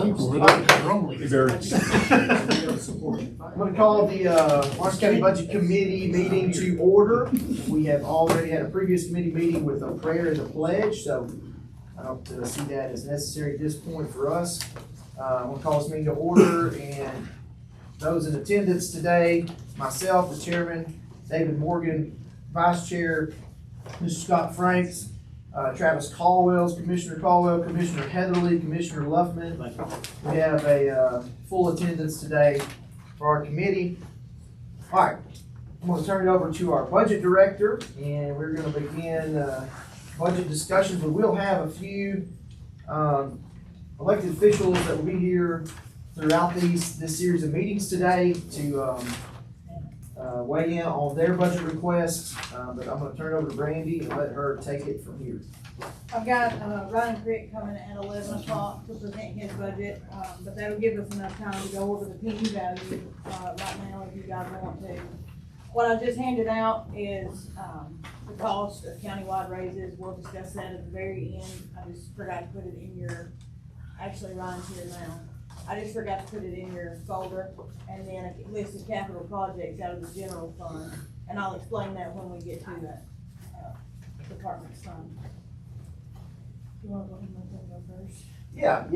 I'm going to call the Lawrence County Budget Committee meeting to order. We have already had a previous committee meeting with a prayer and a pledge, so I don't see that as necessary at this point for us. I'm going to call this meeting to order, and those in attendance today, myself, the chairman, David Morgan, vice chair, Mr. Scott Franks, Travis Caldwell, Commissioner Caldwell, Commissioner Heatherly, Commissioner Luffman. We have a full attendance today for our committee. All right, I'm going to turn it over to our budget director, and we're going to begin budget discussions. We will have a few elected officials that will be here throughout this series of meetings today to weigh in on their budget requests, but I'm going to turn it over to Brandy and let her take it from here. I've got Ryan Crick coming at 11 o'clock to present his budget, but that'll give us enough time to go over the P value right now if you guys want to. What I just handed out is the cost of countywide raises. We'll discuss that at the very end. I just forgot to put it in your, actually Ryan's here now. I just forgot to put it in your folder, and then a list of capital projects out of the general fund, and I'll explain that when we get to that department's fund. You wanna go ahead and let them go first? Yeah.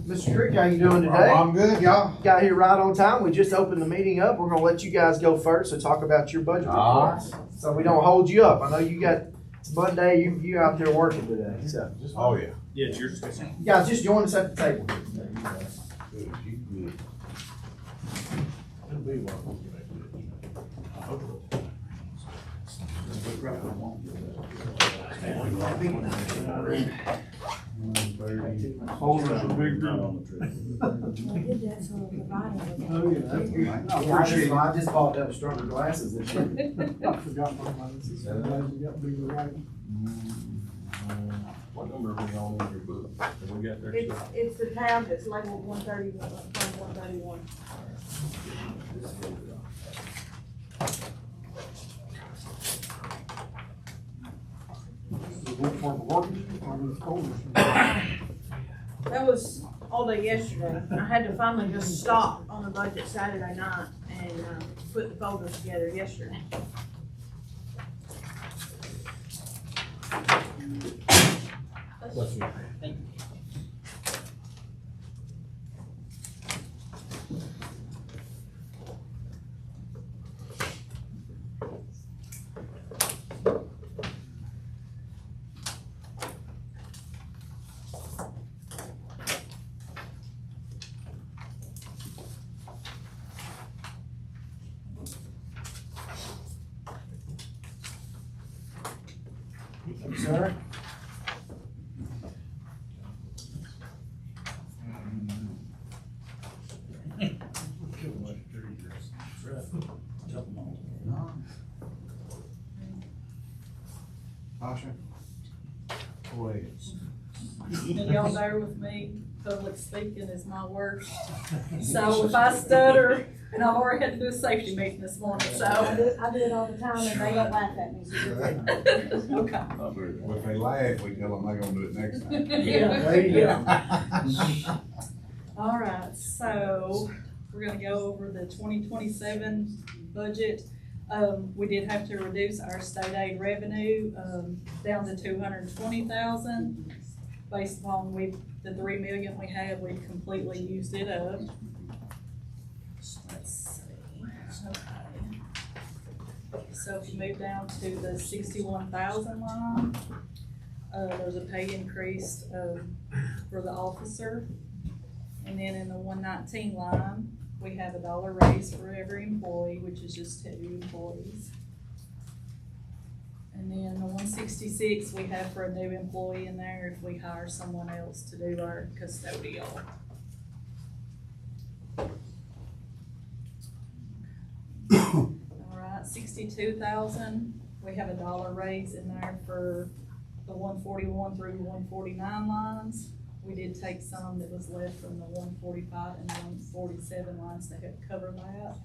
Mr. Crick, how you doing today? I'm good, y'all. Got here right on time. We just opened the meeting up. We're gonna let you guys go first and talk about your budget All reports. So we don't hold you up. I know you got, it's Monday, you out there working today, so. Oh, yeah. Yeah, it's your discussion. You guys just join us at the table. Holders are bigger. I just bought them stronger glasses this year. What number are we on in your book? Have we got there? It's the tab that's labeled 131, Fund 131. That was all day yesterday. I had to finally just stop on the budget Saturday night and put the folders together yesterday. Sir? Tasha? Please. And y'all bear with me, public speaking is my worst. So if I stutter, and I've already had to do a safety meeting this morning, so. I do it all the time and they don't laugh at me. So you're good. Okay. Well, if they laugh, we tell them they're gonna do it next time. Yeah. There you go. All right, so we're gonna go over the 2027 budget. We did have to reduce our state aid revenue, down to 220,000. Based upon the 3 million we had, we completely used it up. Let's see, okay. So if you move down to the 61,000 line, there's a pay increase, for the officer. And then in the 119 line, we have $1 raise for every employee, which is just 2 employees. And then the 166, we have for a new employee in there if we hire someone else to do our custodial. All right, 62,000, we have $1 raise in there for the 141 through the 149 lines. We did take some that was left from the 145 and 147 lines to help cover that.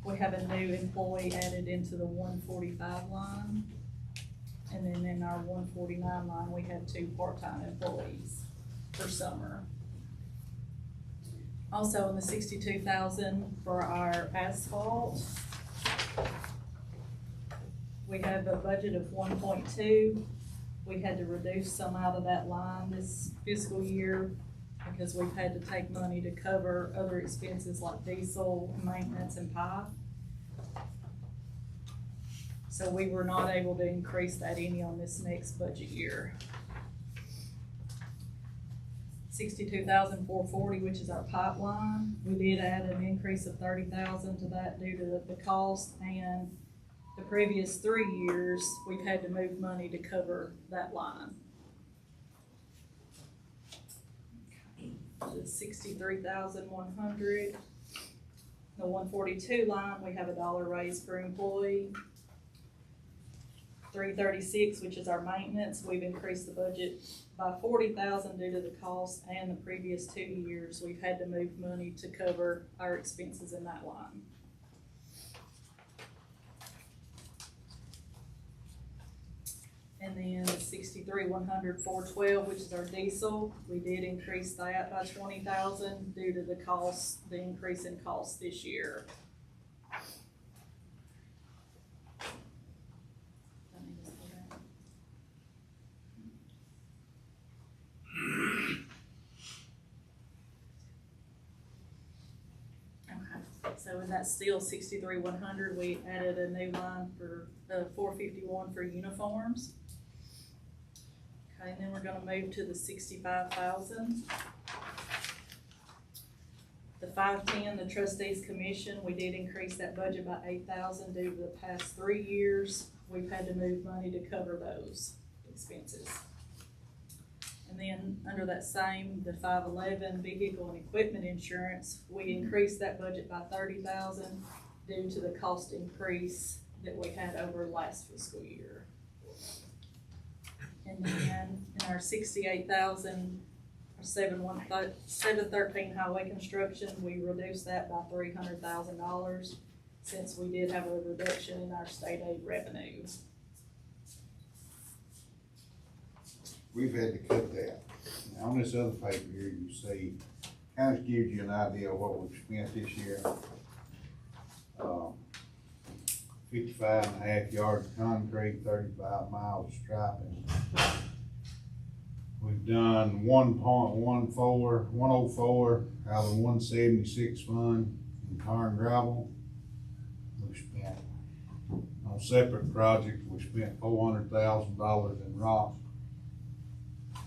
We have a new employee added into the 145 line. And then in our 149 line, we have 2 part-time employees for summer. Also in the 62,000 for our asphalt. We have a budget of 1.2. We had to reduce some out of that line this fiscal year because we've had to take money to cover other expenses like diesel, maintenance, and pipe. So we were not able to increase that any on this next budget year. 62,440, which is our pipeline. We did add an increase of 30,000 to that due to the cost, and the previous 3 years, we've had to move money to cover that line. The 63,100. The 142 line, we have a $1 raise per employee. 336, which is our maintenance, we've increased the budget by 40,000 due to the cost, and the previous 2 years, we've had to move money to cover our expenses in that line. And then the 63,100, 412, which is our diesel, we did increase that by 20,000 due to the cost, the increase in cost this year. So and that's still 63,100, we added a new line for 451 for uniforms. Okay, and then we're gonna move to the 65,000. The 510, the trustees commission, we did increase that budget by 8,000 due to the past 3 years. We've had to move money to cover those expenses. And then under that same, the 511 vehicle and equipment insurance, we increased that budget by 30,000 due to the cost increase that we had over last fiscal year. And then in our 68,000, our 713 highway construction, we reduced that by $300,000 since we did have a reduction in our state aid revenue. We've had to cut that. Now, on this other paper here, you see, kind of gives you an idea of what we've spent this year. 55.5 yards of concrete, 35 miles of striping. We've done 104 out of the 176 fund in tar and gravel. We spent, on separate projects, we spent $400,000 in rock.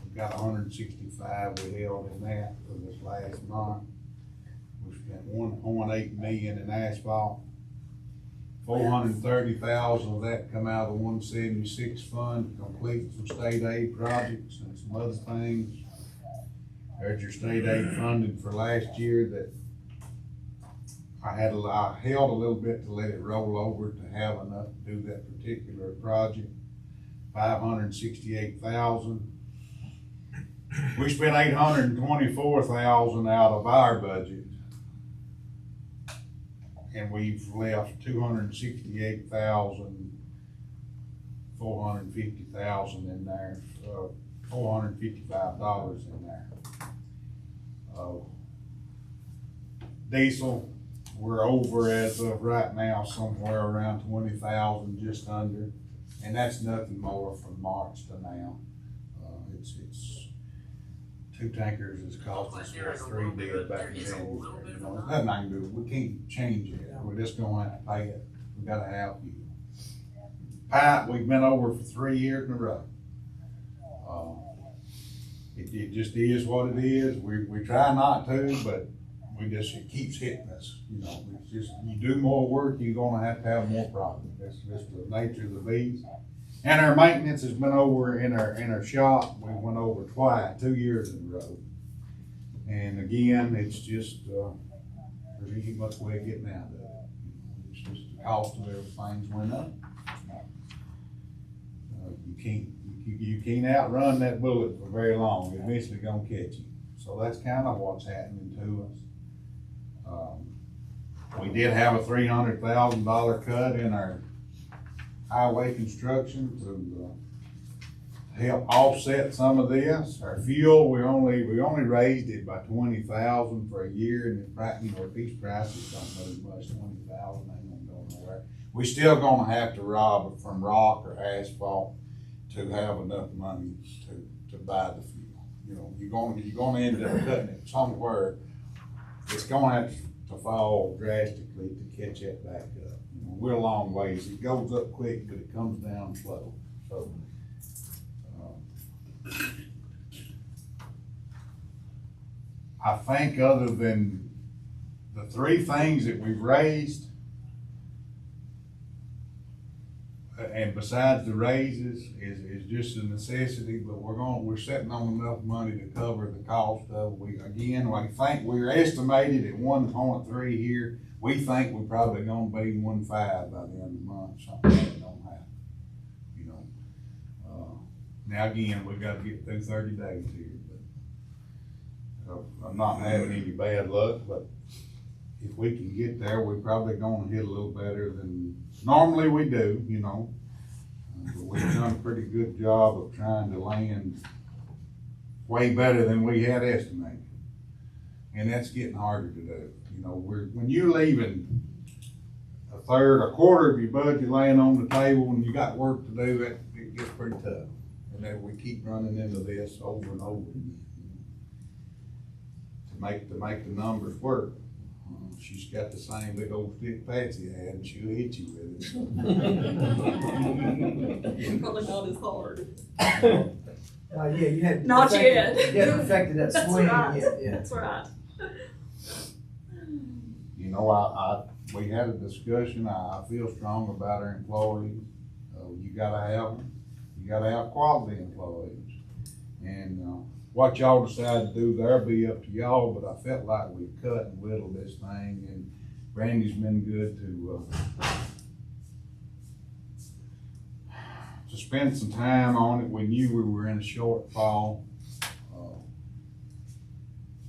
We've got 165 we held in that for this last month. We spent 1.8 million in asphalt. 430,000 of that come out of the 176 fund to complete some state aid projects and some other things. There's your state aid funding for last year that I held a little bit to let it roll over to have enough to do that particular project. 568,000. We spent 824,000 out of our budget. And we've left 268,450,000 in there, $455 in there. Diesel, we're over as of right now somewhere around 20,000, just under, and that's nothing more from March to now. It's 2 tankers has cost us what 3 did back in January. You know, there's nothing I can do. We can't change it. We're just gonna have to pay it. We gotta have you. Pipe, we've been over for 3 years in a row. It just is what it is. We try not to, but it keeps hitting us. You know, it's just, you do more work, you're gonna have more problems. That's just the nature of the beast. And our maintenance has been over in our shop. We went over twice, 2 years in a row. And again, it's just, there ain't much way of getting out of it. It's just the cost of everything's went up. You can't outrun that bullet for very long. It's eventually gonna catch you. So that's kind of what's happening to us. We did have a $300,000 cut in our highway construction to help offset some of this. Our fuel, we only raised it by 20,000 for a year, and the price, you know, if these prices don't move much, 20,000 ain't gonna go nowhere. We still gonna have to rob it from rock or asphalt to have enough money to buy the fuel. You know, you're gonna end up cutting it somewhere. It's gonna have to fall drastically to catch that back up. You know, we're a long ways. It goes up quick, but it comes down slow, so. I think other than the three things that we've raised, and besides the raises, is just a necessity, but we're sitting on enough money to cover the cost of, we think we're estimated at 1.3 here. We think we're probably gonna be 1.5 by the end of the month, something like that don't happen, you know. Now again, we gotta get through 30 days here, but I'm not having any bad luck, but if we can get there, we're probably gonna hit a little better than normally we do, you know. But we've done a pretty good job of trying to land way better than we had estimated. And that's getting harder to do. You know, when you're leaving a quarter of your budget laying on the table and you got work to do, it gets pretty tough. And then we keep running into this over and over again. To make the numbers work. She's got the same big old stick Patsy had, and she'll hit you with it. Probably not as hard. Yeah, you had. Not yet. You hadn't perfected that That's swing right. yet, yeah. That's right. You know, we had a discussion, I feel strong about our employees. You gotta have them, you gotta have quality employees. And, what y'all decide to do there be up to y'all, but I felt like we cut and whittled this thing, and Brandy's been good to spend some time on it. We knew we were in a shortfall.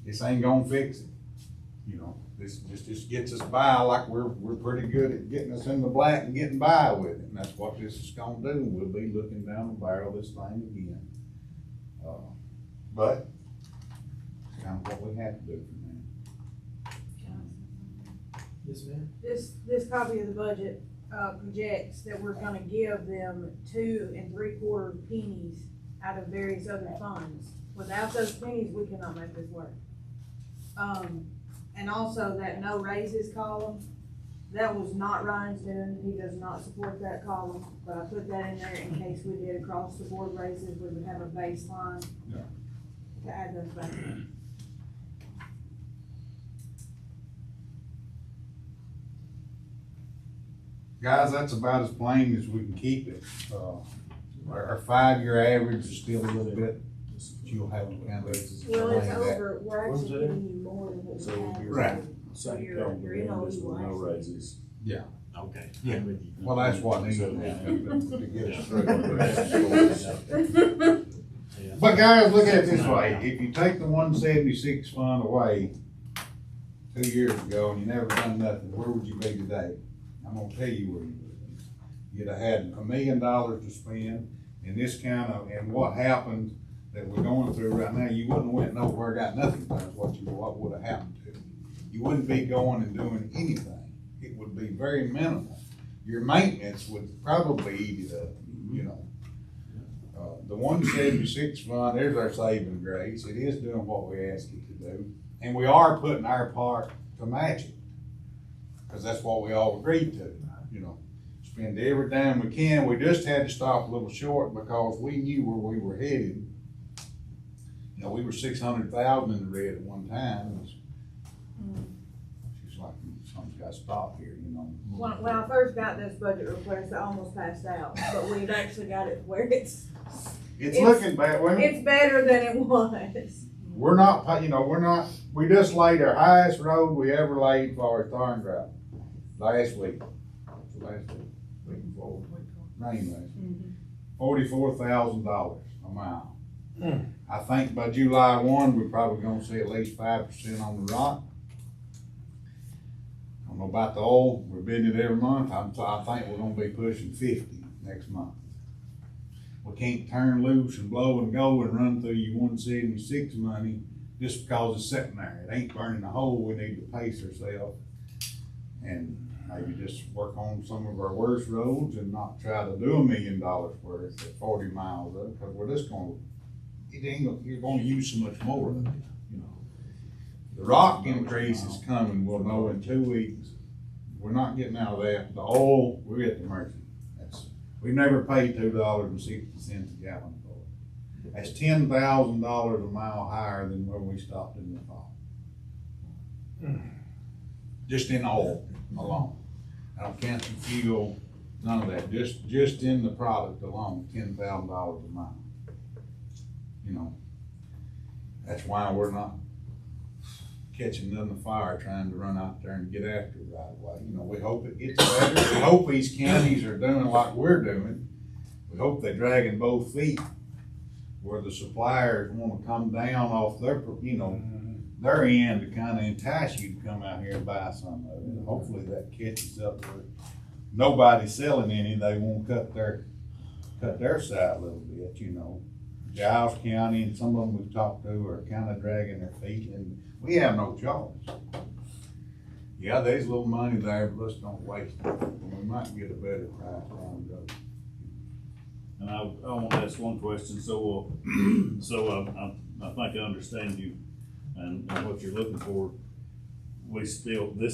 This ain't gonna fix it, you know. This just gets us by like we're pretty good at getting us in the black and getting by with it, and that's what this is gonna do. We'll be looking down the barrel of this thing again. But it's kind of what we have to do for now. Yes, ma'am. This copy of the budget, projects that we're gonna give them 2 3/4 pennies out of various other funds. Without those pennies, we cannot make this work. And also that no raises column, that was not Ryan's doing, he does not support that column, but I put that in there in case we did across the board raises, we would have a baseline. Yeah. To add those back in. Guys, that's about as plain as we can keep it. Our 5-year average is still a little bit, but you'll have to kind of. Well, it's explain that. over, we're actually giving you more than what So we had. you're- Right. So Second you're column, in then all this you with no want. raises. Yeah. Okay. Yeah. I'm with you. Well, that's what needs to So- happen to get us through. Yeah. But guys, look at it this way, if you take the 176 fund away 2 years ago and you never done nothing, where would you be today? I'm gonna tell you where you would be. You'd have had $1 million to spend, and and what happened that we're going through right now, you wouldn't have went nowhere, got nothing, that's what would have happened to you. You wouldn't be going and doing anything, it would be very minimal. Your maintenance would probably eat it up, you know. The 176 fund, there's our saving grace. It is doing what we asked it to do. And we are putting our part to match it. Because that's what we all agreed to, you know. Spend every dime we can. We just had to stop a little short because we knew where we were headed. You know, we were 600,000 in the red at one time. She's like, something's got to stop here, you know. When I first got this budget request, I almost passed out, but we've actually got it where it's Looking back, it's better than it was. we're not, you know, we just laid our highest road we ever laid for our tar and gravel last week. Week before, rain last week. $44,000 a mile. I think by July 1, we're probably gonna see at least 5% on the rock. I don't know about the oil, we're bidding it every month, I think we're gonna be pushing 50 next month. we can't turn loose and blow and go and run through your 176 money just because it's sitting there. It ain't burning a hole. We need to pace ourselves and maybe just work on some of our worst roads and not try to do $1 million worth at 40 miles of it, because we're just gonna, you're gonna use so much more of it, you know. The rock increase is coming, we'll know in 2 weeks. We're not getting out of that. The oil, we're at the mercy. We never paid $2.60 a gallon for it. That's $10,000 a mile higher than where we stopped in the fall. Just in oil alone. I don't count the fuel, none of that, just in the product alone, $10,000 a mile. You know, that's why we're not catching none of fire trying to run out there and get after it right away. You know, we hope it gets better. We hope these counties are doing like we're doing. We hope they're dragging both feet where the suppliers wanna come down off their, you know, their end to kinda entice you to come out here and buy some of it. Hopefully that catches up with nobody's selling any, they won't cut their side a little bit, you know. Giles County and some of them we've talked to are kinda dragging their feet, and we have no choice. Yeah, there's a little money there, but let's don't waste it. We might get a better price down the road. And I want to ask one question, so, I think I understand you and what you're looking for. This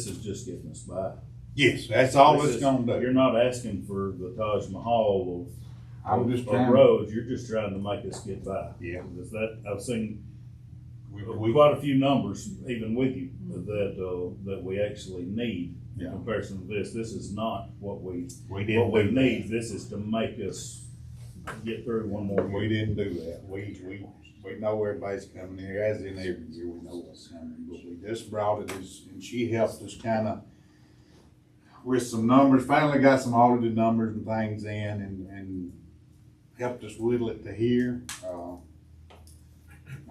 is just getting us by. Yes, that's all This it's is- gonna do. You're not asking for the Taj Mahal I'm just of trying, roads, you're just trying to make us get by. Yeah. Is that, I've seen we, quite a few numbers, even with you, that we actually need in Yeah. comparison to this. This is not what we didn't do need. that. This is to make us get through one more We week. didn't do that. We know everybody's coming here, as in every year, we know what's coming, but we just brought it and she helped us kinda with some numbers, finally got some audited numbers and things in and helped us whittle it to here.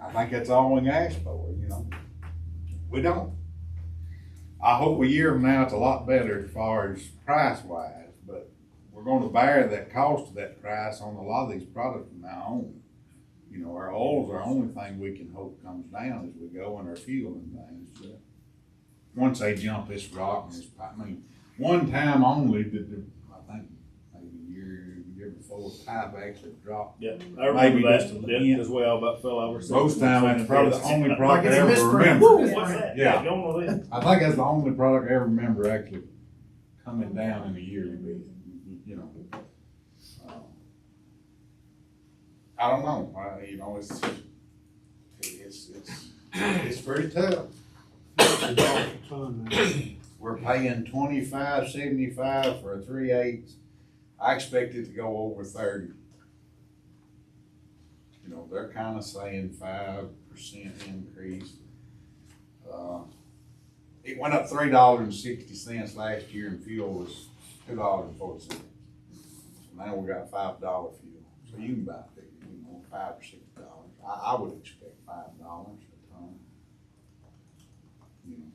I think that's all we can ask for, you know. We don't. I hope a year from now it's a lot better as far as price wise, but we're gonna bear that cost of that price on a lot of these products from now on. You know, our oil's our only thing we can hope comes down as we go in our fuel and things. But once they jump this rock and this pipe, I mean, one time only did I think maybe year before the pipe actually dropped. Yeah, I remember Maybe that. just a little Yeah, hint. that's why I about fell over. Most time that's probably the only Like product I it's a ever misprint. remember. What's that? Yeah. Go on with it. I think that's the only product I ever remember actually coming down in a yearly bid, you know. I don't know, you know, it's pretty tough. We're paying $25.75 for a 3/8. I expect it to go over 30. You know, they're kinda saying 5% increase. It went up $3.60 last year and fuel was $2.40. So now we got $5 fuel, so you can buy it, you know, $5 or $6. I would expect $5 a ton. You know,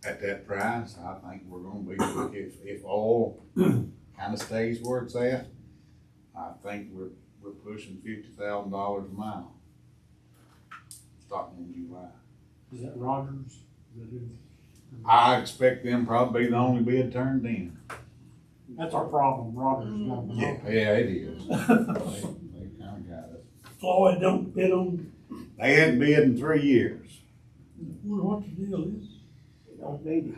at that price, I think we're gonna be, if oil kinda stays where it's at, I think we're pushing $50,000 a mile. Starting in July. Is that Rogers? I expect them probably be the only bid turned in. That's our problem, Rogers. not- Yeah, it is. They kinda got us. Floyd don't bid on. They hadn't bid in 3 years. Wonder what the deal is. They don't need it.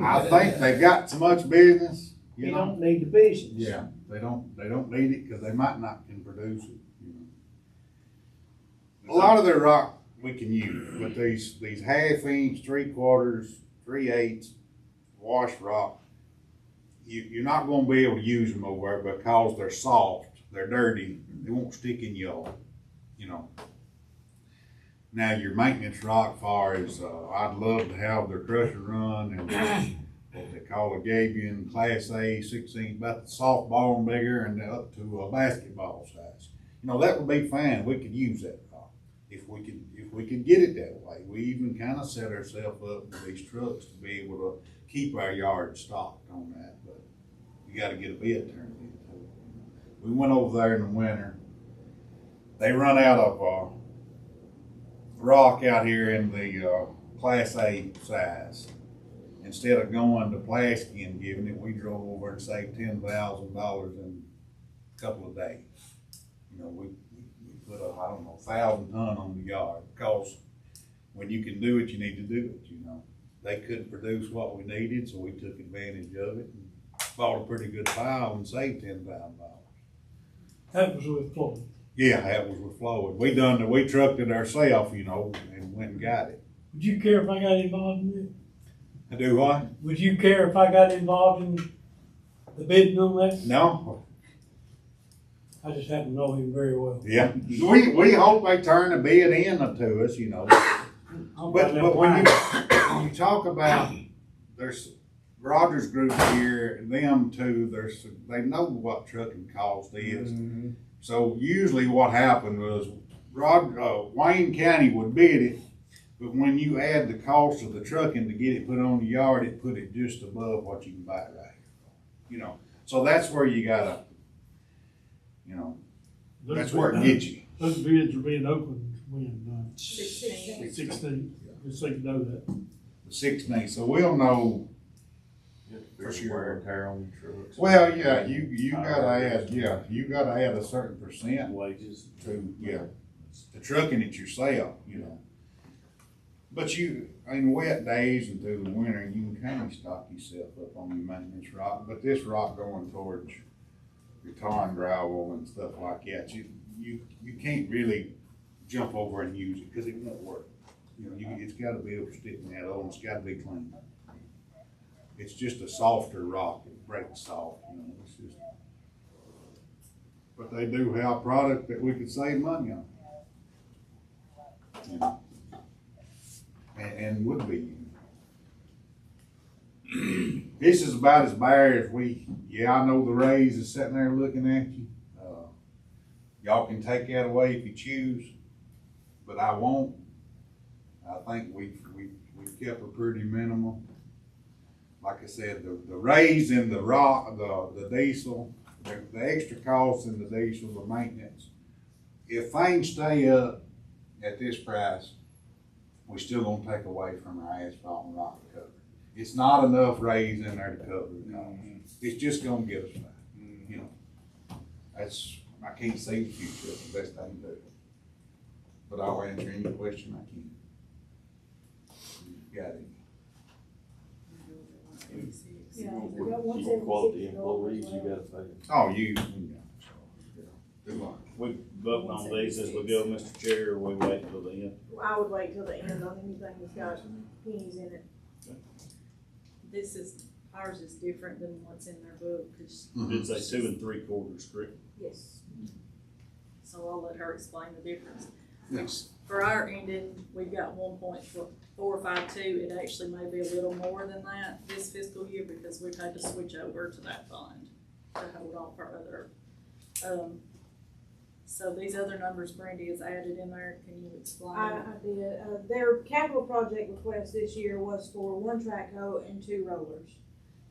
I think they got so much business, They you know? don't need the business. Yeah, they don't need it, cause they might not can produce it, you know. A lot of their rock we can use, but these 1/2 inch, 3/4, 3/8 wash rock, you're not gonna be able to use them over there because they're soft, they're dirty, they won't stick in your, you know. Now, your maintenance rock far as, I'd love to have their crusher run and what they call a Gabion Class A 16, about the softball and bigger and up to a basketball size. You know, that would be fine, we could use that rock, if we could get it that way. We even kinda set ourselves up with these trucks to be able to keep our yard stocked on that, but you gotta get a bid turned in. we went over there in the winter. They run out of, rock out here in the, Class A size. Instead of going to Plasky and giving it, we drove over and saved $10,000 in a couple of days. You know, we put a, I don't know, 1,000 ton on the yard, because when you can do it, you need to do it, you know. They couldn't produce what we needed, so we took advantage of it and bought a pretty good pile and saved $10,000. That was with Floyd. Yeah, that was with Floyd. We trucked it ourselves, you know, and went and got it. Would you care if I got involved in it? I do what? Would you care if I got involved in the bidding on that? No? I just happen to know him very well. Yeah. We hope they turn the bid in to us, you know. But when you talk about, there's Rogers Group here, them two, they know what trucking cost is. So usually what happened was Wayne County would bid it, but when you add the cost of the trucking to get it put on the yard, it put it just above what you can buy it right here. You know, so that's where you gotta, you know, that's where it gets you. Those bids are being opened when, 16. 16, just so you know that. The 16th, so we'll know. There's wear and tear on your trucks. Well, yeah, you gotta add a certain percent Wages. to, to trucking it yourself, you know. But in wet days and through the winter, you can kind of stock yourself up on your maintenance rock, but this rock going towards your tar and gravel and stuff like that, you can't really jump over and use it, cause it won't work. You know, it's gotta be able to stick in that oil, it's gotta be clean. It's just a softer rock, it breaks soft, you know, it's just. But they do have a product that we could save money on. You know, and would be. This is about as bare as I know the raise is sitting there looking at you. Y'all can take that away if you choose, but I won't. I think we've kept it pretty minimal. Like I said, the raise in the rock, the diesel, the extra costs in the diesel, the maintenance. If things stay up at this price, we're still gonna take away from our asphalt and rock recovery. It's not enough raise in there to cover the cost. It's just gonna get us by, you know. I can't see the future, that's the best I can do. But I'll answer any question I can. Got it. Yeah. You want quality employees, you gotta pay them. Oh, you, so, good luck. We vote on these as we go, Mr. Chair, or we wait until the end? I would wait till the end on anything that's got pennies in it. Ours is different than what's in their book, cause, Did say 2 3/4, correct? Yes. so I'll let her explain the difference. Yes. For our ending, we've got 1.452, it actually may be a little more than that this fiscal year because we've had to switch over to that fund to hold off our other, so these other numbers Brandy has added in there, can you explain? I did, their capital project request this year was for 1 track hoe and 2 rollers.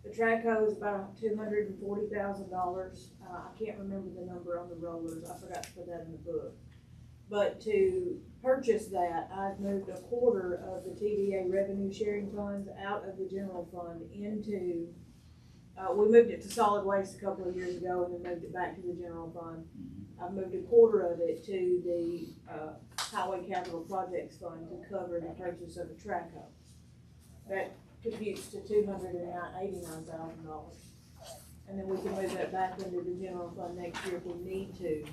The track hoe is about $240,000, I can't remember the number on the rollers, I forgot to put that in the book. But to purchase that, I've moved a quarter of the TDA revenue sharing funds out of the general fund into, we moved it to solid waste a couple of years ago and then moved it back to the general fund. I've moved a quarter of it to the, highway capital projects fund to cover the purchase of a track hoe. That computes to $289,000. And then we can move that back into the general fund next year if we need to.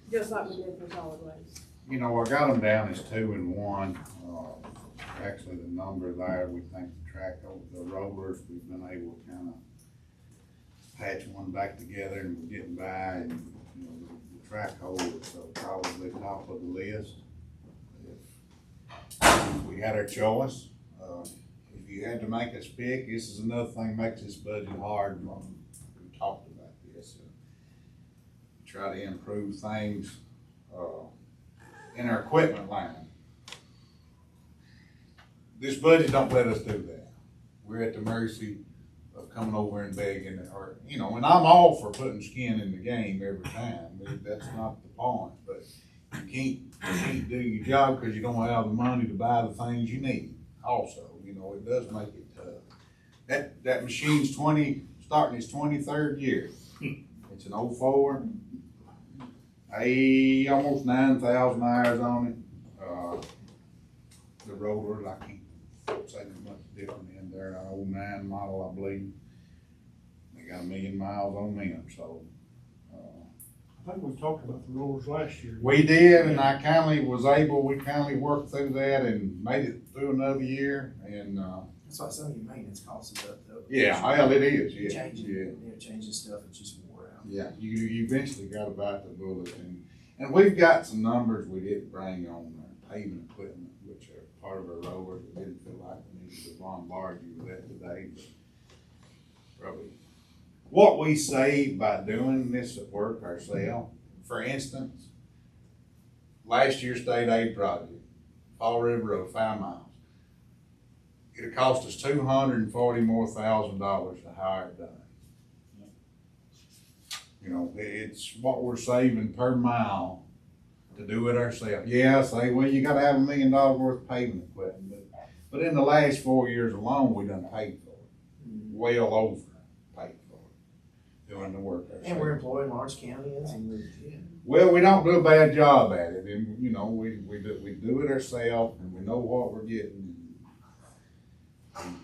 Just like we did for solid waste. You know, I got them down as 2 and 1. Actually, the number there, we think the track over the rollers, we've been able to kind of patch one back together and we're getting by, and you know, the track hole is probably top of the list. If we had our choice, if you had to make us pick, this is another thing makes this budget hard. We talked about this. Try to improve things in our equipment line. This budget don't let us do that. We're at the mercy of coming over and begging, or, you know, and I'm all for putting skin in the game every time, that's not the point, but you can't do your job because you don't have the money to buy the things you need also, you know, it does make it tough. That machine's starting its 23rd year. It's an 04. Almost 9,000 hours on it. The rollers, I can't say there's much different in there. An 09 model, I believe. They got 1 million miles on them, so. I think we talked about the rollers last year. We did, and we kindly worked through that and made it through another year, and, That's why some of your maintenance costs is up though. yeah, well, it is, yeah, Changing stuff, it's just wore out. yeah. You eventually gotta bite the bullet, and we've got some numbers we didn't bring on paving equipment, which are part of our rollers. We didn't feel like we needed to bombard you with that today, but probably what we save by doing this work ourselves, for instance, last year's state aid project, Fall River Road, 5 miles. It'd cost us $240,000 more to hire it done. You know, it's what we're saving per mile to do it ourselves. Yeah, I say, well, you gotta have $1 million worth of paving equipment, but in the last 4 years alone, we done paid for it. Well over paid for it, doing the work ourselves. And we're employing large counties and we're. Well, we don't do a bad job at it, and, you know, we do it ourselves, and we know what we're getting.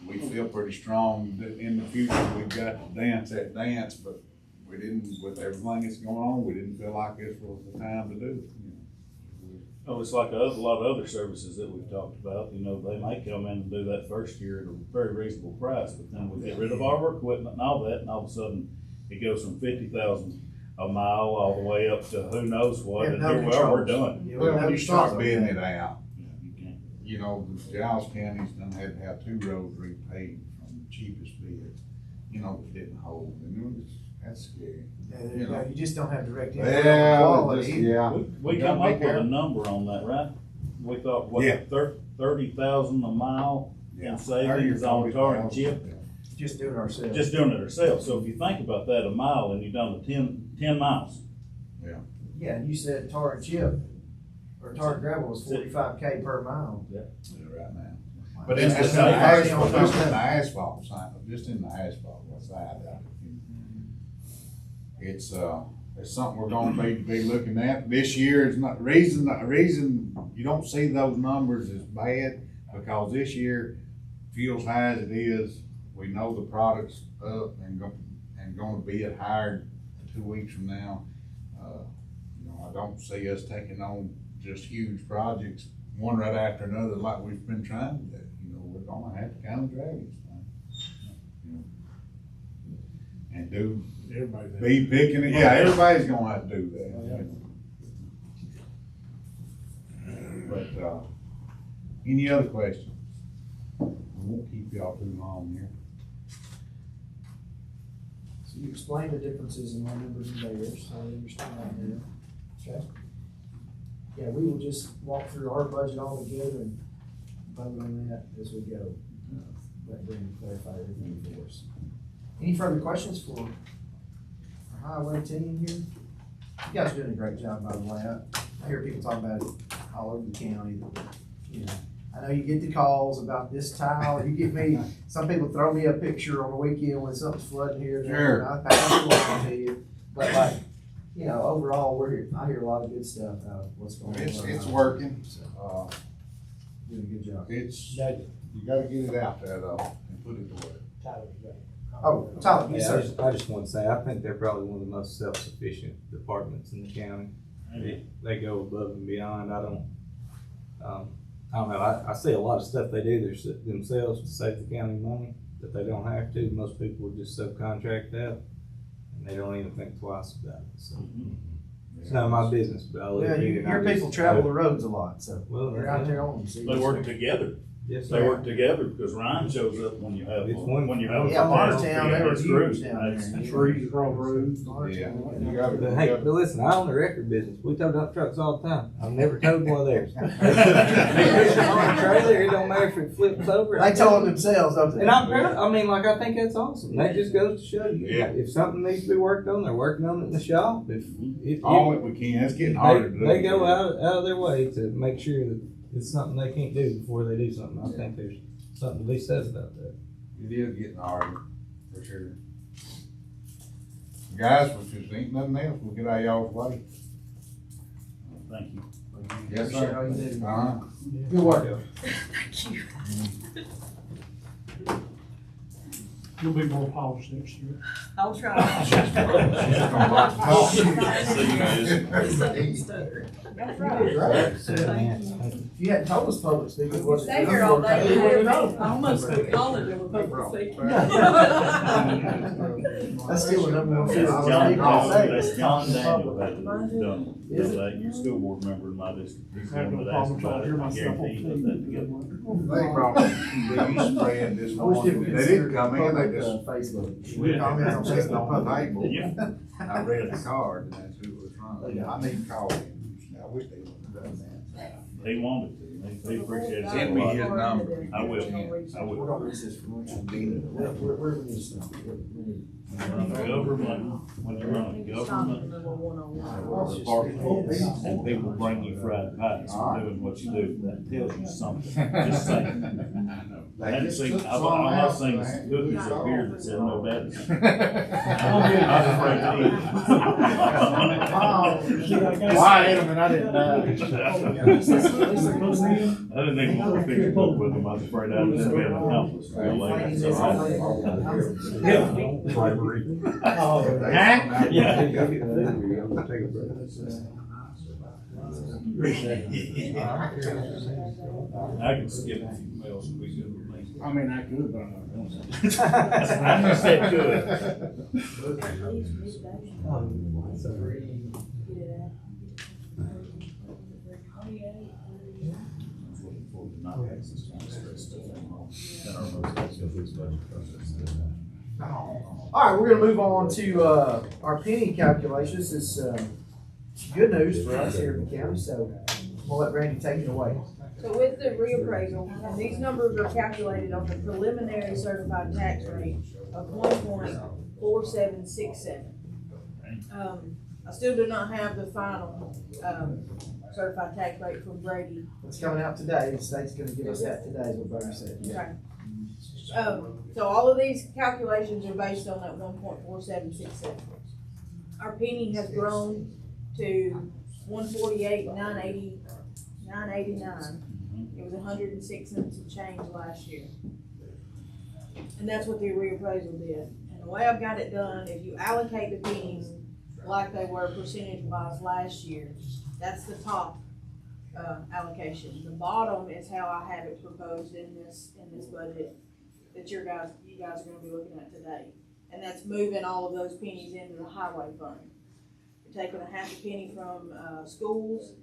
We feel pretty strong that in the future, we've got to dance that dance, but we didn't, with everything that's going on, we didn't feel like this was the time to do it, you know. Oh, it's like a lot of other services that we've talked about, you know, they may come in and do that first year at a very reasonable price, but then we get rid of our equipment and all that, and all of a sudden, it goes from 50,000 a mile all the way up to who knows what, and here we are, we're done. Yeah, Well, when you start controls bidding on it that. out, You can't. you know, Giles County's done had to have 2 roads repaid from the cheapest bid, you know, which didn't hold, and that's scary. You know, you just don't have direct Well, impact on just, quality. yeah. We come up with a number on that, right? We thought, what, Yeah. 30,000 a mile Yeah. in savings on tar and chip? Just doing it ourselves. Just doing it ourselves, so if you think about that, a mile, and you've done the 10 miles. Yeah, and you said tar and chip, or tar and gravel was 45K per mile. Yeah, right now. But Just it's the in the same. asphalt, just in the asphalt side, just in the asphalt side of it. It's something we're gonna be looking at. This year is not, reason you don't see those numbers is bad, because this year, fuel's high as it is, we know the product's up and gonna be at higher 2 weeks from now. You know, I don't see us taking on just huge projects, one right after another, like we've been trying to do. You know, we're gonna have to kind of drag this thing. You know, and be picking it, yeah, everybody's gonna have to do that. But, any other questions? I won't keep y'all too long here. So you explained the differences in our numbers and theirs, so I understand that now. Okay. Yeah, we will just walk through our budget all together and vote on that as we go. Let Brandon clarify everything for us. Any further questions for our highway team here? You guys are doing a great job, by the way. I hear people talk about it all over the county. You know, I know you get the calls about this tile. You get me, some people throw me a picture on the weekend when something's flooding here. and there, Sure. and I pass it along to you. But like, you know, overall, I hear a lot of good stuff out of what's going on. It's working. So, doing a good job. You gotta get it out there though, and put it to work. Oh, Tyler, you Yeah, said, I just want to say, I think they're probably one of the most self-sufficient departments in the county. They go above and beyond. I don't know, I see a lot of stuff they do themselves to save the county money, that they don't have to. Most people would just subcontract out, and they don't even think twice about it, so. It's none of my business, but I look yeah, at it and your I just people travel the roads a lot, so Well, they're out there on them. so you They just- work together. Yes, They sir. work together because Ryan shows up when you have, It's one- when you have. Yeah, a Bartertown, they were it's true. huge down That's there. Trees across the road. Yeah. You gotta, But you hey, gotta- but listen, I own the record business. We tow dump trucks all the time. I've never towed one of theirs. They push it on a trailer, it don't matter if it flips over. They told themselves, don't they? And I'm proud, I mean, like, I think that's awesome. That just goes to show you, Yeah. if something needs to be worked on, they're working on it in the shop. If all that we can, it's getting harder to do. they go out of their way to make sure that it's something they can't do before they do something. I think there's something to be said about that. It is getting harder, for sure. Guys, which is ain't nothing else, we'll get out of y'all's way. Thank you. Yes, Appreciate all you do. Uh-huh. Good work. You'll be more polished next year. I'll try. That's right. Right. Thank you. If you hadn't told us public speaking, was it? Stay here all day. We wouldn't know. I almost put college in public speaking. That's still the number one thing. John, that's John Daniel that done Is it? that, your school board member in my district. He's I have the no one that asked problem trying about to it. hear I myself on guarantee he put that TV. together. They probably, they spread this I wish they morning, would they consider didn't come in, they just Facebook. comments on this on the table. Yeah. I read the card, and that's who it was from. I need to call him, I wish they would have done that. He wanted to. He appreciated it. Send me his number. I will. I We're will. gonna recess for lunch. Where we need to stop? We need- Government, when you're running government department, and people bring you fried pies for doing what you do, that tells you something. Just saying. I hadn't seen, I've not seen cookies up here that said no bad. I was afraid to eat. Well, I ate them and I didn't, I didn't even want to finish up with them, I was afraid I was gonna be an accomplice. I can skip a few meals if we go to me. I mean, I could, but I'm not going to. I just said good. Looking forward to not having this kind of stress stuff anymore. And our most active budget process. All right, we're gonna move on to, our penny calculations. This is, good news for us here in the county, so we'll let Randy take it away. So with the reappraisal, and these numbers are calculated on the preliminary certified tax rate of 1.4767. I still do not have the final, certified tax rate from Brady. It's coming out today. The state's gonna give us that today, is what Brody said. Okay. So all of these calculations are based on that 1.4767. Our penny has grown to 148,989. It was 106 cents and change last year. And that's what the reappraisal did. And the way I've got it done, if you allocate the pennies like they were percentage wise last year, that's the top allocation. The bottom is how I have it proposed in this budget that you guys are gonna be looking at today. And that's moving all of those pennies into the highway fund. We're taking a half a penny from schools,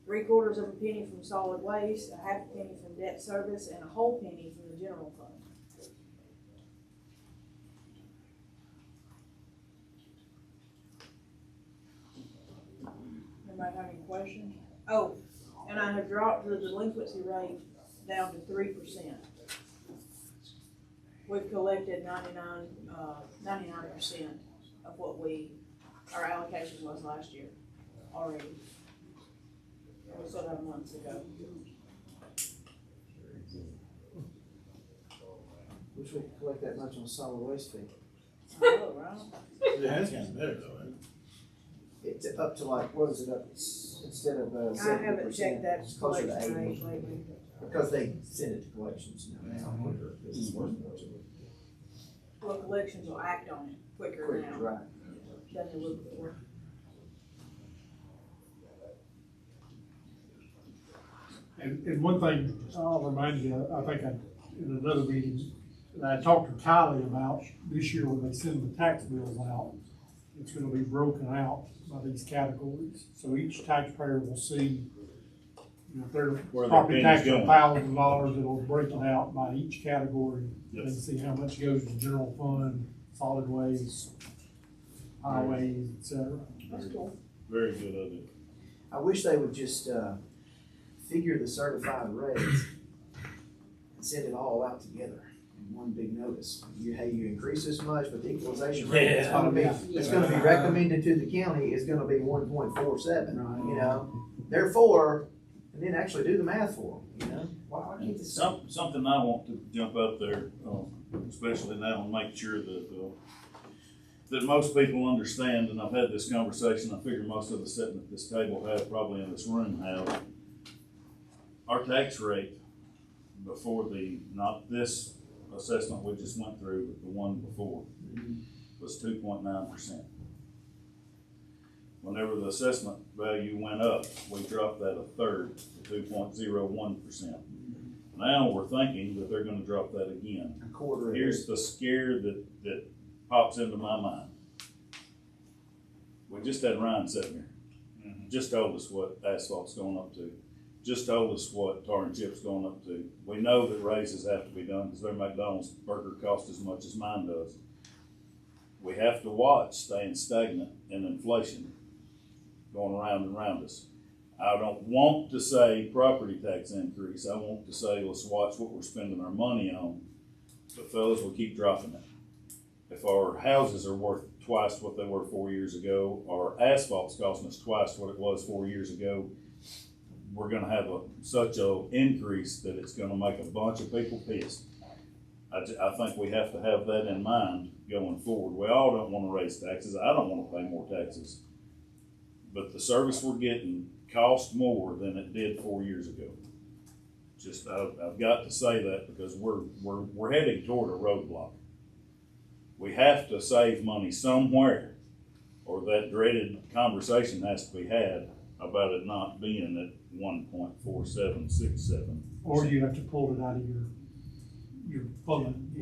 3/4 of a penny from solid waste, a half a penny from debt service, and a whole penny from the general fund. Anybody have any questions? Oh, and I have dropped the delinquency rate down to 3%. We've collected 99% of what our allocation was last year already. And we still have months to go. Wish we could collect that much on solid waste fee. Oh, right. Yeah, it's getting better though, ain't It's up to like, what is it up, instead of, I 70%, haven't checked that it's closer to collection 80. rate lately. Because they send it to collections now. It's worth more to it. Well, collections will act on it quicker Quick, now right. than they would before. And one thing I'll remind you, I think in another meeting, that I talked to Kylie about this year when they send the tax bills out, it's gonna be broken out by these categories. So each taxpayer will see If their Where their property penny's tax is going. $1,000, it'll break it out by each category and Yes. see how much goes to general fund, solid waste, highways, et cetera. That's cool. Very good of it. I wish they would just, figure the certified rates and send it all out together in one big notice. Hey, you increase this much, but the equalization rate is gonna be, it's gonna be recommended to the county is gonna be 1.47. Right. You know, therefore, and then actually do the math for them, you know? Why can't this? Something I want to jump up there, especially now, and make sure that most people understand, and I've had this conversation, I figure most of us sitting at this table have, probably in this room have. Our tax rate before not this assessment we just went through, but the one before, was 2.9%. Whenever the assessment value went up, we dropped that a third to 2.01%. Now we're thinking that they're gonna drop that again. A quarter of it. Here's the scare that pops into my mind. We just had Ryan sitting here, just told us what asphalt's going up to, just told us what tar and chip's going up to. We know that raises have to be done, because their McDonald's burger costs as much as mine does. We have to watch staying stagnant in inflation going around and around us. I don't want to say property tax increase, I want to say let's watch what we're spending our money on, but fellas, we keep dropping it. If our houses are worth twice what they were 4 years ago, our asphalt's costing us twice what it was 4 years ago, we're gonna have such a increase that it's gonna make a bunch of people pissed. I think we have to have that in mind going forward. We all don't wanna raise taxes, I don't wanna pay more taxes. But the service we're getting costs more than it did 4 years ago. Just, I've got to say that because we're heading toward a roadblock. We have to save money somewhere, or that dreaded conversation has to be had about it not being at 1.4767. Or you have to pull it out of your fund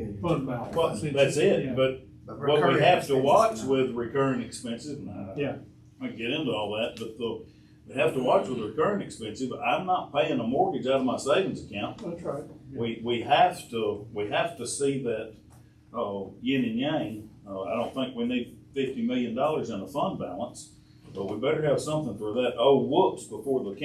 balance. Well, that's it, Yeah. but what we recurring have to expenses watch cannot. with recurring expenses, and Yeah. I get into all that, but we have to watch with recurring expenses. I'm not paying a mortgage out of my savings account. That's right. We have to see that, yin and yang. I don't think we need $50 million in a fund balance, but we better have something for that, whoops, before the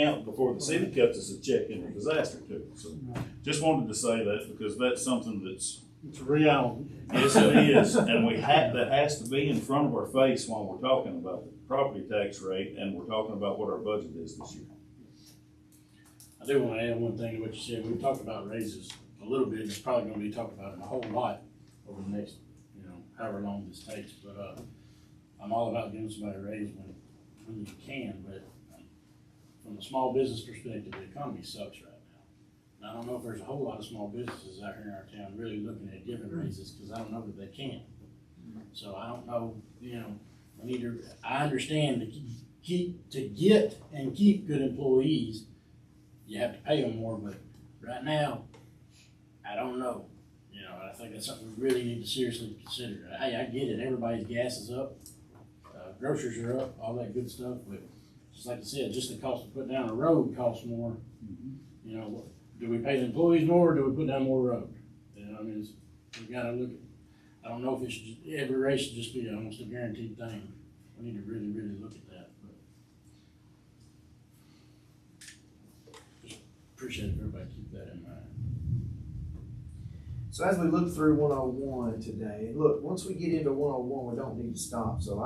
city cuts us a check in a disaster too. So, just wanted to say that because that's something that's, It's a reality. yes, it is, and that has to be in front of our face while we're talking about the property tax rate and we're talking about what our budget is this year. I do want to add one thing to what you said. We've talked about raises a little bit. It's probably going to be talked about a whole lot over the next, however long this takes. But I'm all about giving somebody a raise when you can. But from a small business perspective, the economy sucks right now. And I don't know if there's a whole lot of small businesses out here in our town really looking at giving raises because I don't know that they can. So I don't know, I understand to get and keep good employees, you have to pay them more, but right now, I don't know. I think that's something we really need to seriously consider. Hey, I get it, everybody's gas is up, groceries are up, all that good stuff, but just like I said, just the cost of putting down a road costs more. Do we pay the employees more, or do we put down more road? We gotta look at, I don't know if it should, every race should just be almost a guaranteed thing. We need to really, really look at that. Just appreciate if everybody keep that in mind. So as we look through 101 today, and look, once we get into 101, we don't need to stop. So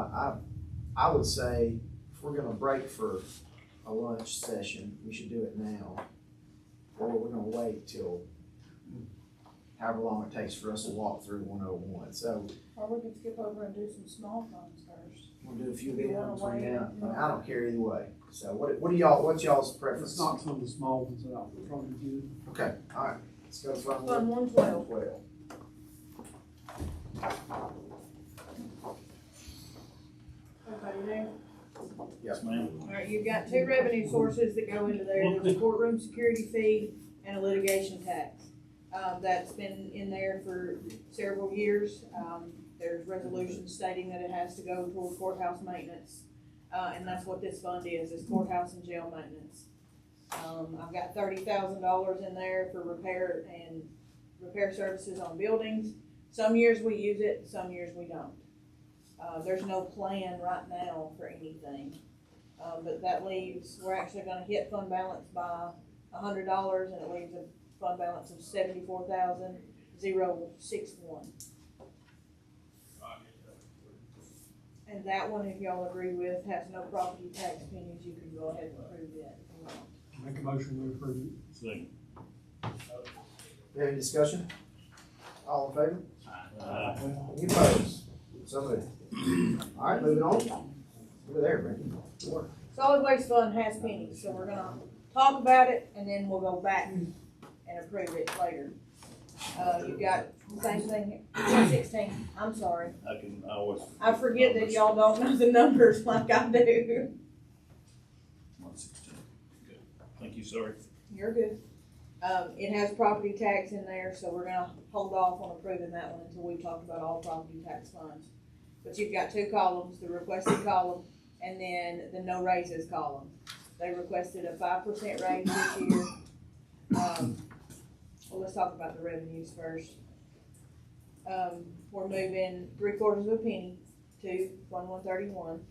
I would say if we're gonna break for a lunch session, we should do it now. Or we're gonna wait till however long it takes for us to walk through 101. So Or we can skip over and do some small funds first. we'll do a few If you wanna items wait, right now. I don't care either way. So what's y'all's preference? It's not some of the small ones that I'll probably do. Okay, all right. Let's go to Fund Fund 112. 112. Everybody there? Yes, ma'am. All right, you've got two revenue sources that go into there. There's a courtroom security fee and a litigation tax. That's been in there for several years. There's resolutions stating that it has to go toward courthouse maintenance. And that's what this fund is courthouse and jail maintenance. I've got $30,000 in there for repair services on buildings. Some years we use it, some years we don't. There's no plan right now for anything. But that leaves, we're actually gonna hit fund balance by $100, and it leaves a fund balance of $74,061. And that one, if y'all agree with, has no property tax pennies, you can go ahead and approve that if you want. Make a motion to approve it. Second. Any discussion? All in favor? Aye. Any opposed? So moved. All right, moving on. Over there, man. Solid Waste Fund has pennies, so we're gonna talk about it, and then we'll go back and approve it later. You've got the same thing here, 116, I'm sorry. I always. I forget that y'all don't know the numbers like I do. 116. Good. Thank you, sorry. You're good. It has property tax in there, so we're gonna hold off on approving that one until we talk about all property tax funds. But you've got two columns, the requested column and then the no raises column. They requested a 5% raise this year. Well, let's talk about the revenues first. We're moving 3/4 of a penny to Fund 131.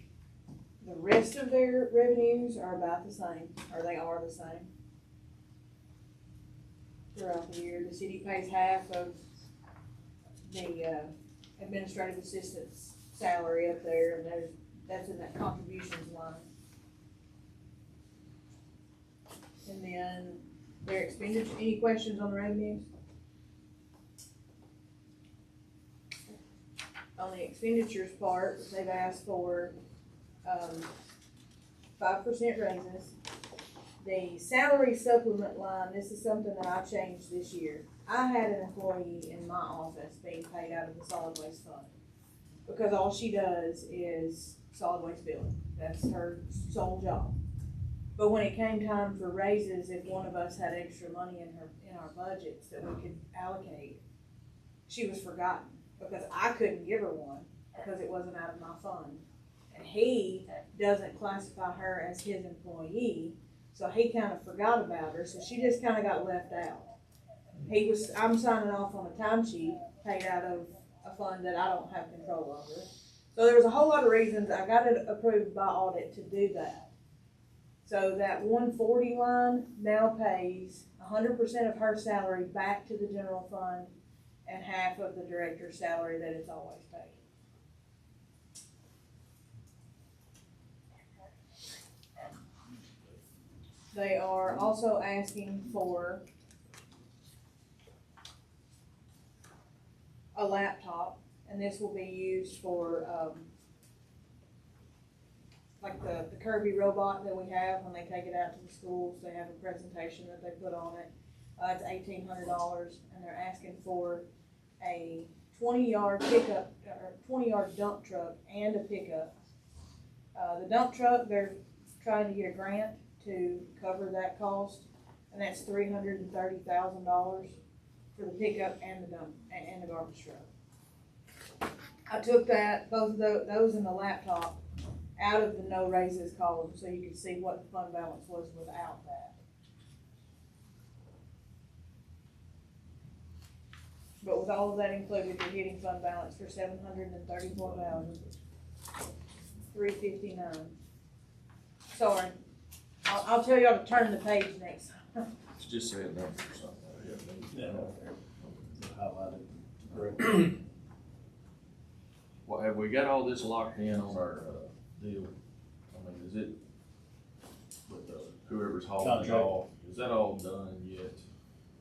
The rest of their revenues are about the same, or they are the same. Throughout the year, the city pays half of the administrative assistant's salary up there, and that's in that contributions line. And then their expenditure, any questions on the revenues? On the expenditures part, they've asked for 5% raises. The salary supplement line, this is something that I changed this year. I had an employee in my office being paid out of the solid waste fund, because all she does is solid waste billing. That's her sole job. But when it came time for raises, if one of us had extra money in our budgets that we could allocate, she was forgotten, because I couldn't give her one because it wasn't out of my fund. And he doesn't classify her as his employee, so he kind of forgot about her, so she just kind of got left out. I'm signing off on a timesheet paid out of a fund that I don't have control over. So there was a whole lot of reasons. I got it approved by audit to do that. So that 140 line now pays 100% of her salary back to the general fund and half of the director's salary that it's always paid. They are also asking for a laptop, and this will be used for, like the Kirby robot that we have when they take it out to the schools. They have a presentation that they put on it. It's $1,800, and they're asking for a 20-yard pickup, or 20-yard dump truck and a pickup. The dump truck, they're trying to get a grant to cover that cost, and that's $330,000 for the pickup and the dump and the garbage truck. I took both of those and the laptop out of the no raises column so you could see what the fund balance was without that. But with all of that included, you're getting fund balance for $734,359. Sorry. I'll tell y'all to turn the page next time. It's just saying numbers or something. Yeah. Highlighted. Well, have we got all this locked in on our, deal? I mean, is it with, whoever's hauling it Contract. off, is that all done yet?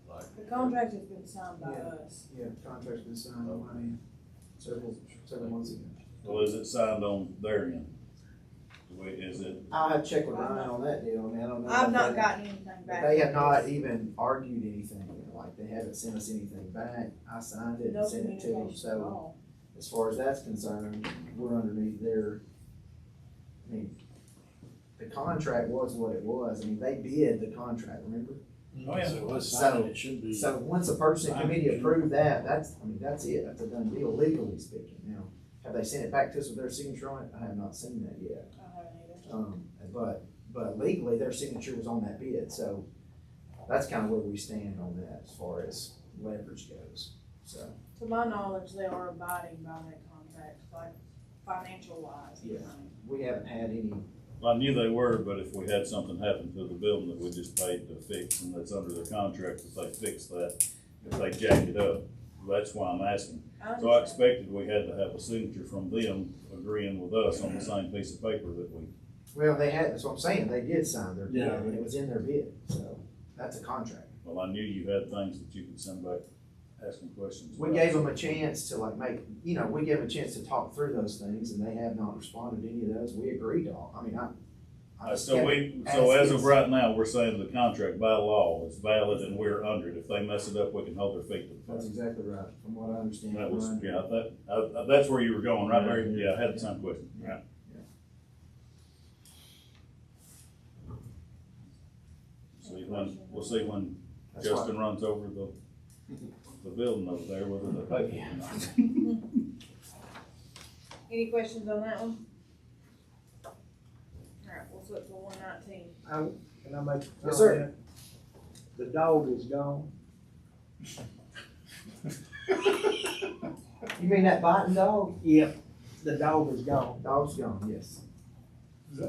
Like, The contract has been signed by us. Yeah, contract's been signed, several months ago. Well, is it signed on their end? Is it? I'll have to check with Ryan on that deal, man, I don't know. I've not gotten anything back. They have not even argued anything, like, they haven't sent us anything back. I signed it No and sent it to them, communication at so all. as far as that's concerned, we're underneath their, I mean, the contract was what it was. I mean, they bid the contract, remember? Oh, yeah. So let's So- sign it, it should be. So once the purchasing committee approved that, that's it, that's a done deal legally speaking. Now, have they sent it back to us with their signature on it? I have not seen that yet. I haven't either. But but legally, their signature was on that bid, so that's kind of where we stand on that as far as leverage goes, so. To my knowledge, they are abiding by that contract, like financial wise. Yeah. We haven't had any, I knew they were, but if we had something happen to the building that we just paid to fix, and that's under their contract, if they fix that, if they jack it up, that's why I'm asking. So I expected we had to have a signature from them agreeing with us on the same piece of paper that we. well, they had, that's what I'm saying, they did sign their bid, Yeah. and it was in their bid, so that's a contract. Well, I knew you had things that you could send back asking questions. We about. gave them a chance to like make, we gave them a chance to talk through those things, and they have not responded to any of those. We agreed to all, I mean, So as of right now, we're saying the contract by law is valid and we're under it. If they mess it up, we can hold their feet to the That's fire. exactly right, from what I understand. That was, Ryan. yeah, that's where you were going, right there. Yeah, I had the same question. Right. We'll see when That's Justin runs over the building over there, whether they pay for it or not. Any questions on that one? Alright, we'll flip to 119. Can I make? Yes, sir. The dog is gone. You mean that biting dog? Yep, the dog is gone. Dog's gone, yes.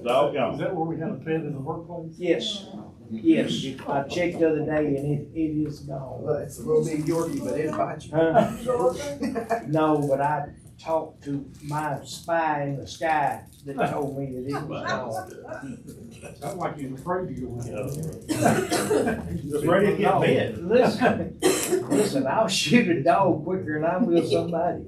Dog gone. Is that where we had a pet in the workplace? Yes, yes, I checked the other day and it is gone. Look, it's a little big Yorkie, but it'll bite you. Huh? No, but I talked to my spy in the sky that told me that it was gone. Sounds like he's afraid to go in. Just ready to get bit. Listen, I'll shoot a dog quicker than I will somebody.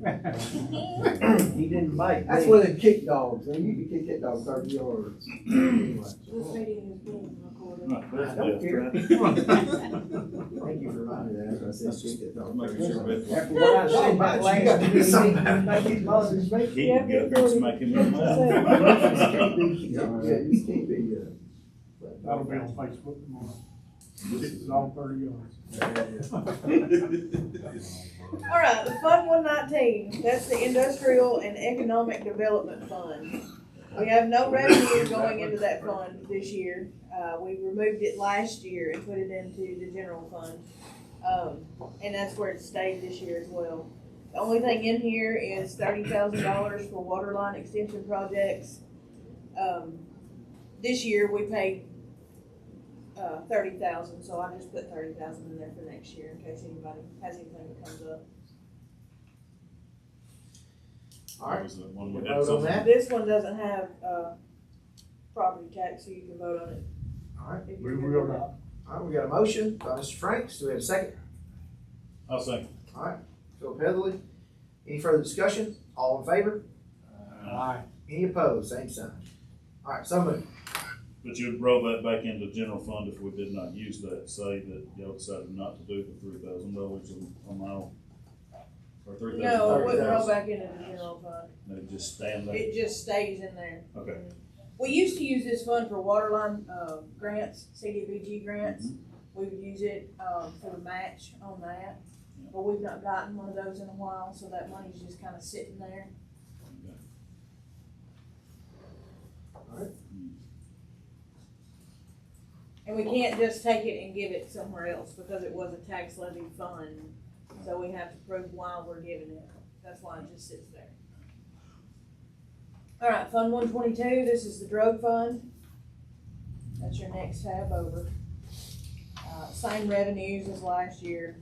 He didn't bite That's me. where they kick dogs, and you can kick that dog 30 yards. Anyway. This meeting is being recorded. I don't care. Thank you for reminding me that, after I said kick that dog. Making sure that- After what I said that last meeting, Somebody. it bothers me. He can get up there and smack him in the mouth. Yeah, you can't be, That'll be on Facebook tomorrow. It's all 30 yards. Alright, the Fund 119, that's the Industrial and Economic Development Fund. We have no revenue going into that fund this year. We removed it last year and put it into the general fund. And that's where it stayed this year as well. The only thing in here is $30,000 for water line extension projects. This year we paid $30,000, so I just put $30,000 in there for next year in case anybody has anything that comes up. Alright, Was the one we we had vote on something- that? This one doesn't have, property tax, so you can vote on it. Alright, if We you're good will with that. not. alright, we got a motion by Mr. Franks, do we have a second? I'll say. Alright, Phil Heatherly, any further discussion? All in favor? Aye. Any opposed? Same sign. Alright, so moved. But you'd roll that back into general fund if we did not use that, say that y'all decided not to do the $3,000 on mile. Or $3,000. No, it wouldn't roll $30,000. back into the general fund. They just stand there. It just stays in there. Okay. We used to use this fund for water line, grants, CDBG grants. We would use it, for the match on that. But we've not gotten one of those in a while, so that money's just kinda sitting there. And we can't just take it and give it somewhere else because it was a tax levy fund. So we have to prove why we're giving it. That's why it just sits there. All right, Fund 122, this is the drug fund. That's your next tab over. Same revenues as last year.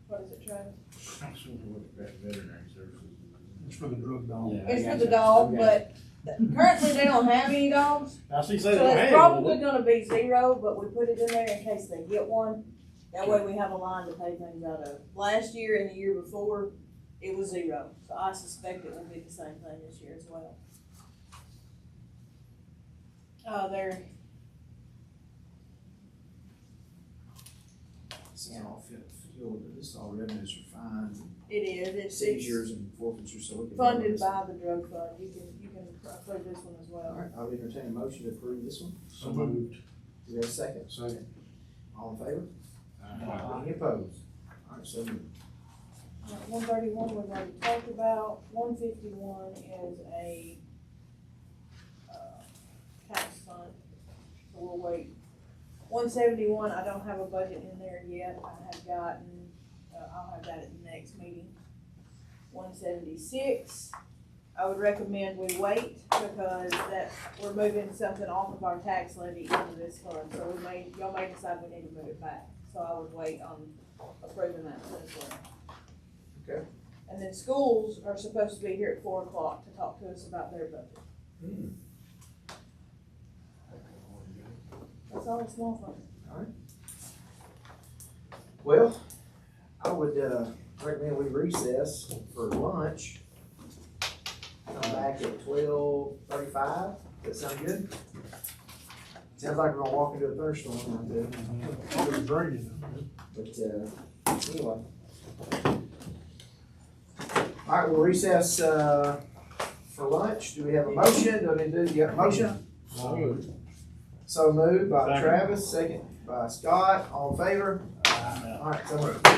What is it, Travis? It's for the drug dog. It's for the dog, but currently they don't have any dogs. I see, So say they don't it's have probably one. gonna be 0, but we put it in there in case they get one. That way we have a line to pay things out of. Last year and the year before, it was 0, so I suspect it will be the same thing this year as well. This is all fuel, this is all revenues for fines and It is, it's seizures and forfeitures, so we can. funded by the drug fund. You can approve this one as well. Alright, I'll entertain a motion to approve this one. So moved. Do we have a second? Second. All in favor? Any opposed? All right, so moved. 131 we've already talked about, 151 is a, tax fund, so we'll wait. 171, I don't have a budget in there yet, I have gotten, I'll have that at the next meeting. 176, I would recommend we wait, because we're moving something off of our tax levy into this fund, so y'all may decide we need to move it back, so I would wait on approving that as well. Okay. And then schools are supposed to be here at 4 o'clock to talk to us about their budget. That's all it's small fund. Well, I would, recommend we recess for lunch. Come back at 12:35. Does that sound good? Sounds like we're gonna walk into a thunderstorm out there. Always draining. But, anyway. All right, we'll recess, for lunch. Do we have a motion? Do I need to do, you got a motion? So moved by Second. Travis, second by Scott. All in favor? All right, so moved.